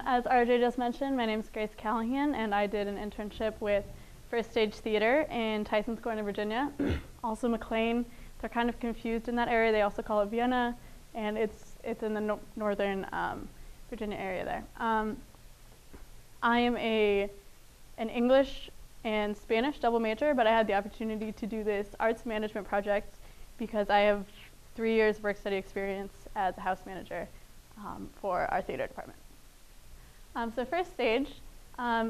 As RJ just mentioned, my name is Grace Callahan, and I did an internship with First Stage Theater in Tysons Corner, Virginia. Also McLean. They're kind of confused in that area. They also call it Vienna, and it's in the northern Virginia area there. I am an English and Spanish double major, but I had the opportunity to do this arts management project because I have 3 years work study experience as a house manager for our theater department. So First Stage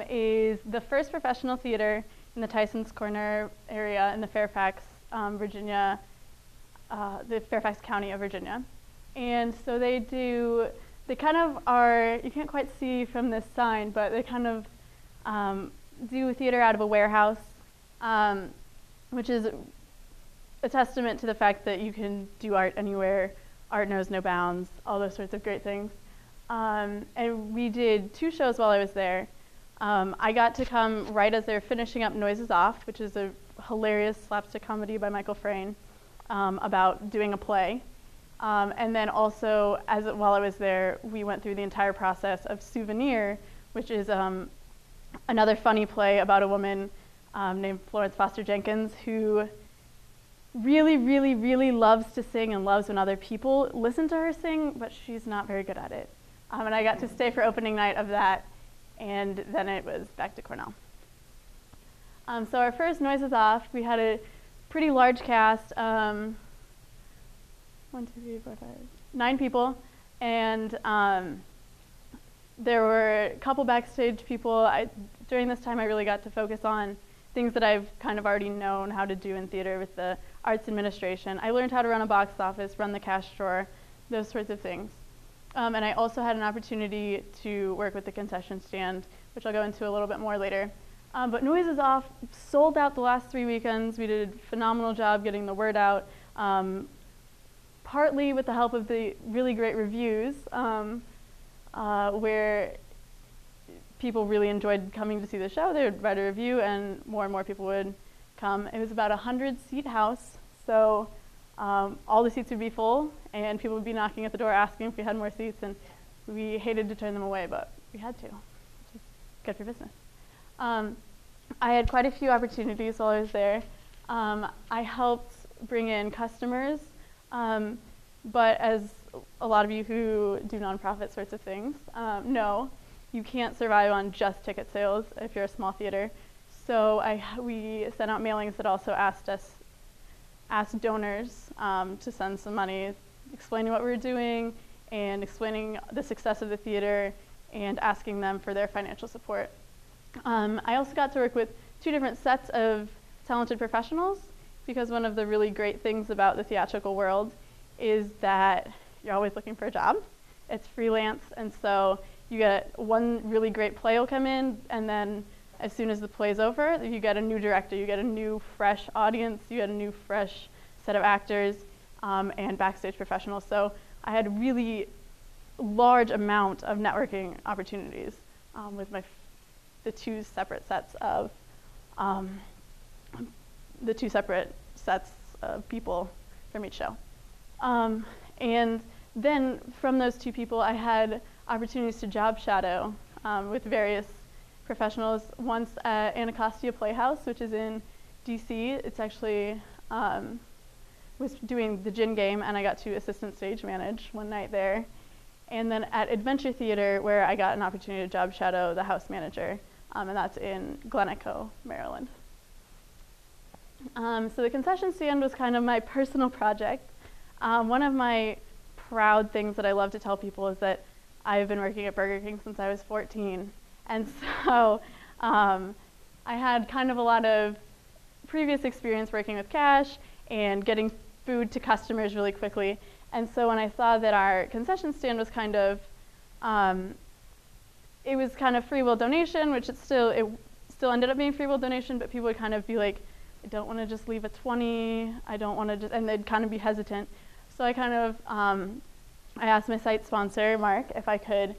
is the first professional theater in the Tysons Corner area in the Fairfax, Virginia, the Fairfax County of Virginia. And so they kind of are, you can't quite see from this sign, but they kind of do theater out of a warehouse, which is a testament to the fact that you can do art anywhere, art knows no bounds, all those sorts of great things. And we did 2 shows while I was there. I got to come right as they're finishing up Noises Off, which is a hilarious slapstick comedy by Michael Frayn about doing a play. And then also, while I was there, we went through the entire process of Souvenir, which is another funny play about a woman named Florence Foster Jenkins who really, really, really loves to sing and loves when other people listen to her sing, but she's not very good at it. And I got to stay for opening night of that, and then it was back to Cornell. So our first Noises Off, we had a pretty large cast, 1, 2, 3, 4, 5, 9 people, and there were a couple backstage people. During this time I really got to focus on things that I've kind of already known how to do in theater with the arts administration. I learned how to run a box office, run the cash drawer, those sorts of things. And I also had an opportunity to work with the concession stand, which I'll go into a little bit more later. But Noises Off sold out the last 3 weekends. We did a phenomenal job getting the word out, partly with the help of the really great reviews, where people really enjoyed coming to see the show. They would write a review and more people would come. It was about a 100-seat house, so all the seats would be full and people would be knocking at the door asking if we had more seats, and we hated to turn them away, but we had to, which is good for business. I had quite a few opportunities while I was there. I helped bring in customers, but as a lot of you who do nonprofit sorts of things know, you can't survive on just ticket sales if you're a small theater. So we sent out mailings that also asked donors to send some money, explaining what we were doing and explaining the success of the theater and asking them for their financial support. I also got to work with 2 different sets of talented professionals, because one of the really great things about the theatrical world is that you're always looking for a job. It's freelance, and so you get one really great play will come in, and then as soon as the play's over, you get a new director, you get a new fresh audience, you get a new fresh set of actors and backstage professionals. So I had a really large amount of networking opportunities with the 2 separate sets of people from each show. And then from those 2 people, I had opportunities to job shadow with various professionals. Once at Anacostia Playhouse, which is in DC. It's actually was doing the gin game, and I got to assistant stage manage one night there. And then at Adventure Theater, where I got an opportunity to job shadow the house manager, and that's in Glen Echo, Maryland. So the concession stand was kind of my personal project. One of my proud things that I love to tell people is that I've been working at Burger King since I was 14. And so I had kind of a lot of previous experience working with cash and getting food to customers really quickly. And so when I saw that our concession stand was kind of, it was kind of free will donation, which it still ended up being free will donation, but people would kind of be like, I don't want to just leave a 20, I don't want to just, and they'd kind of be hesitant. So I kind of, I asked my site sponsor, Mark, if I could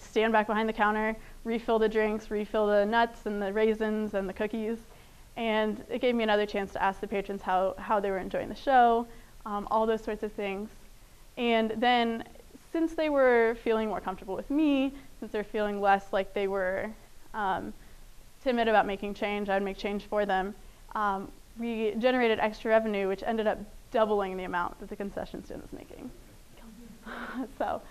stand back behind the counter, refill the drinks, refill the nuts and the raisins and the cookies. And it gave me another chance to ask the patrons how they were enjoying the show, all those sorts of things. And then since they were feeling more comfortable with me, since they're feeling less like they were timid about making change, I would make change for them. We generated extra revenue, which ended up doubling the amount that the concession stand was making. So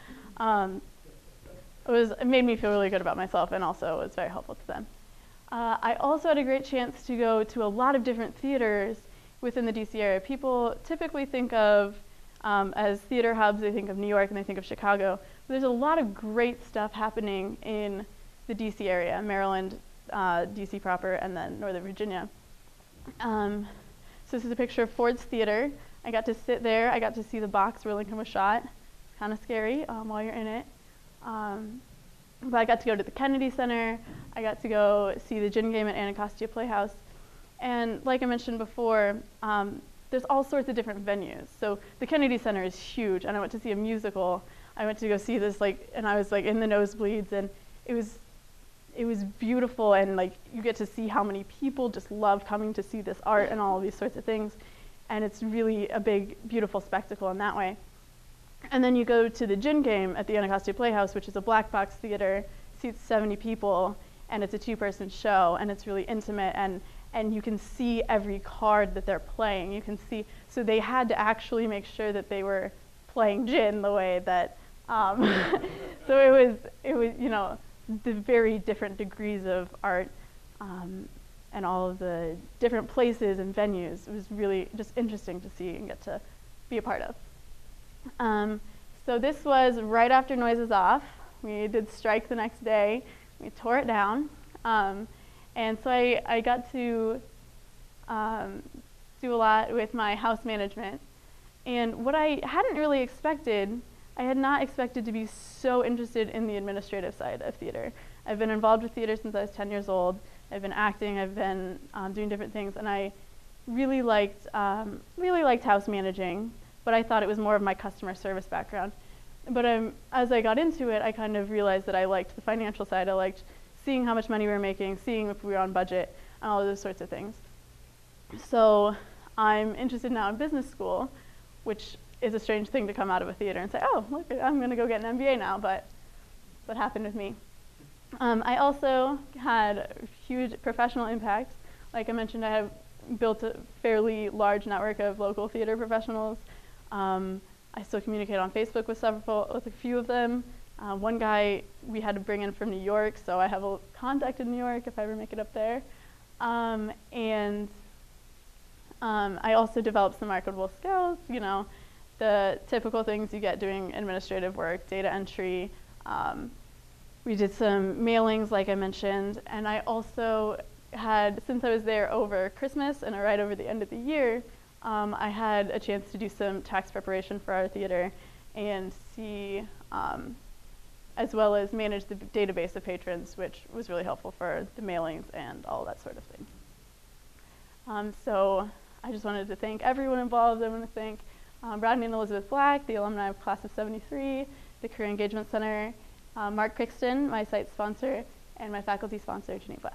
it made me feel really good about myself, and also it was very helpful to them. I also had a great chance to go to a lot of different theaters within the DC area. People typically think of as theater hubs, they think of New York and they think of Chicago. But there's a lot of great stuff happening in the DC area, Maryland, DC proper, and then Northern Virginia. So this is a picture of Ford's Theater. I got to sit there. I got to see the box where Lincoln was shot. It's kind of scary while you're in it. But I got to go to the Kennedy Center. I got to go see the gin game at Anacostia Playhouse. And like I mentioned before, there's all sorts of different venues. So the Kennedy Center is huge, and I went to see a musical. I went to go see this, and I was in the nosebleeds, and it was beautiful, and you get to see how many people just love coming to see this art and all of these sorts of things. And it's really a big, beautiful spectacle in that way. And then you go to the gin game at the Anacostia Playhouse, which is a black box theater, seats 70 people, and it's a 2-person show, and it's really intimate, and you can see every card that they're playing. You can see, so they had to actually make sure that they were playing gin the way that, so it was, the very different degrees of art, and all of the different places and venues. It was really just interesting to see and get to be a part of. So this was right after Noise is Off. We did strike the next day. We tore it down. And so I got to do a lot with my house management. And what I hadn't really expected, I had not expected to be so interested in the administrative side of theater. I've been involved with theater since I was 10 years old. I've been acting, I've been doing different things, and I really liked house managing, but I thought it was more of my customer service background. But as I got into it, I kind of realized that I liked the financial side. I liked seeing how much money we were making, seeing if we were on budget, and all of those sorts of things. So I'm interested now in business school, which is a strange thing to come out of a theater and say, oh, look, I'm going to go get an MBA now, but what happened with me? I also had a huge professional impact. Like I mentioned, I have built a fairly large network of local theater professionals. I still communicate on Facebook with a few of them. One guy we had to bring in from New York, so I have a contact in New York if I ever make it up there. And I also developed some marketable skills, the typical things you get doing administrative work, data entry. We did some mailings, like I mentioned, and I also had, since I was there over Christmas and right over the end of the year, I had a chance to do some tax preparation for our theater and see, as well as manage the database of patrons, which was really helpful for the mailings and all that sort of thing. So I just wanted to thank everyone involved. I want to thank Rodney and Elizabeth Black, the alumni of Class of '73, the Career Engagement Center, Mark Crixton, my site sponsor, and my faculty sponsor, Janine Bless.